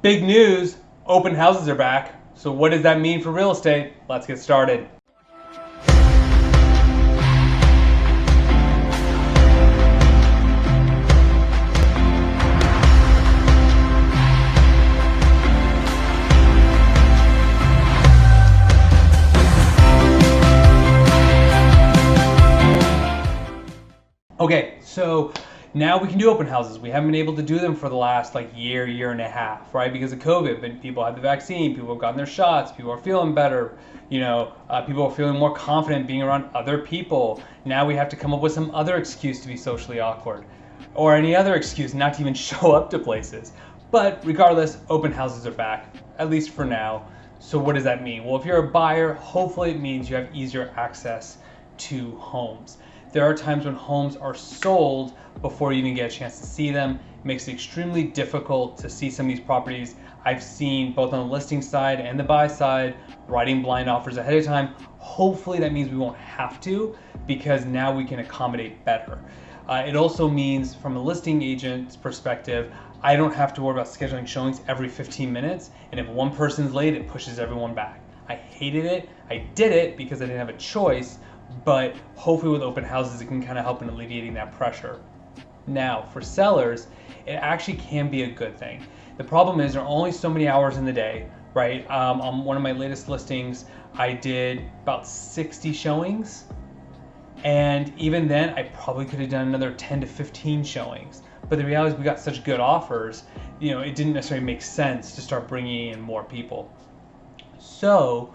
Big news, open houses are back. So what does that mean for real estate? Let's get started. Okay, so now we can do open houses. We haven't been able to do them for the last year and a half, right? Because of COVID, but people had the vaccine, people have gotten their shots, people are feeling better, people are feeling more confident being around other people. Now we have to come up with some other excuse to be socially awkward or any other excuse not to even show up to places. But regardless, open houses are back, at least for now. So what does that mean? Well, if you're a buyer, hopefully it means you have easier access to homes. There are times when homes are sold before you even get a chance to see them. It makes it extremely difficult to see some of these properties. I've seen both on the listing side and the buy side writing blind offers ahead of time. Hopefully that means we won't have to, because now we can accommodate better. It also means from a listing agent's perspective, I don't have to worry about scheduling showings every 15 minutes. And if one person's late, it pushes everyone back. I hated it. I did it because I didn't have a choice. But hopefully with open houses, it can kind of help in alleviating that pressure. Now, for sellers, it actually can be a good thing. The problem is there are only so many hours in the day, right? On one of my latest listings, I did about 60 showings. And even then, I probably could have done another 10 to 15 showings. But the reality is we got such good offers, it didn't necessarily make sense to start bringing in more people. So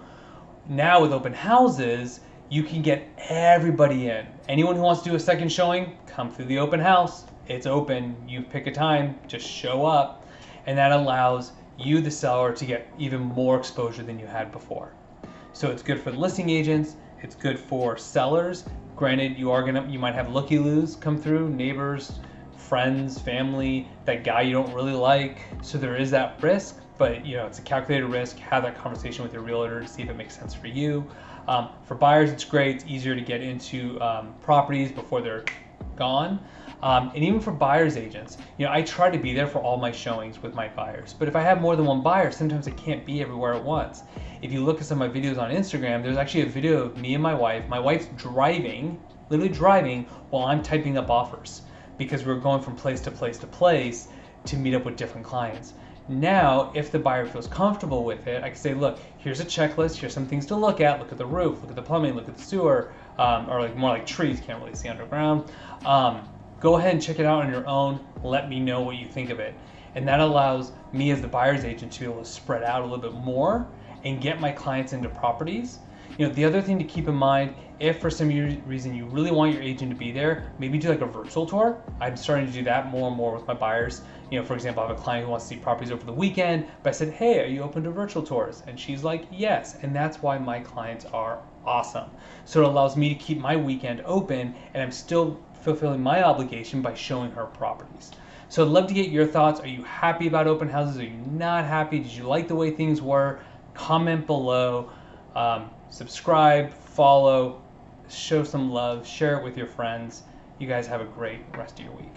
now with open houses, you can get everybody in. Anyone who wants to do a second showing, come through the open house. It's open. You pick a time, just show up. And that allows you, the seller, to get even more exposure than you had before. So it's good for the listing agents. It's good for sellers. Granted, you might have looky-loos come through, neighbors, friends, family, that guy you don't really like. So there is that risk, but it's a calculated risk. Have that conversation with your realtor to see if it makes sense for you. For buyers, it's great. It's easier to get into properties before they're gone. And even for buyers agents, I try to be there for all my showings with my buyers. But if I have more than one buyer, sometimes I can't be everywhere at once. If you look at some of my videos on Instagram, there's actually a video of me and my wife. My wife's driving, literally driving, while I'm typing up offers, because we're going from place to place to place to meet up with different clients. Now, if the buyer feels comfortable with it, I can say, look, here's a checklist, here's some things to look at the roof, look at the plumbing, look at the sewer, or more like trees, can't really see underground. Go ahead and check it out on your own, let me know what you think of it. And that allows me as the buyer's agent to be able to spread out a little bit more and get my clients into properties. The other thing to keep in mind, if for some reason you really want your agent to be there, maybe do a virtual tour. I'm starting to do that more and more with my buyers. For example, I have a client who wants to see properties over the weekend, but I said, hey, are you open to virtual tours? And she's like, yes. And that's why my clients are awesome. So it allows me to keep my weekend open, and I'm still fulfilling my obligation by showing her properties. So I'd love to get your thoughts. Are you happy about open houses? Are you not happy? Did you like the way things were? Comment below. Subscribe, follow, show some love, share it with your friends. You guys have a great rest of your week.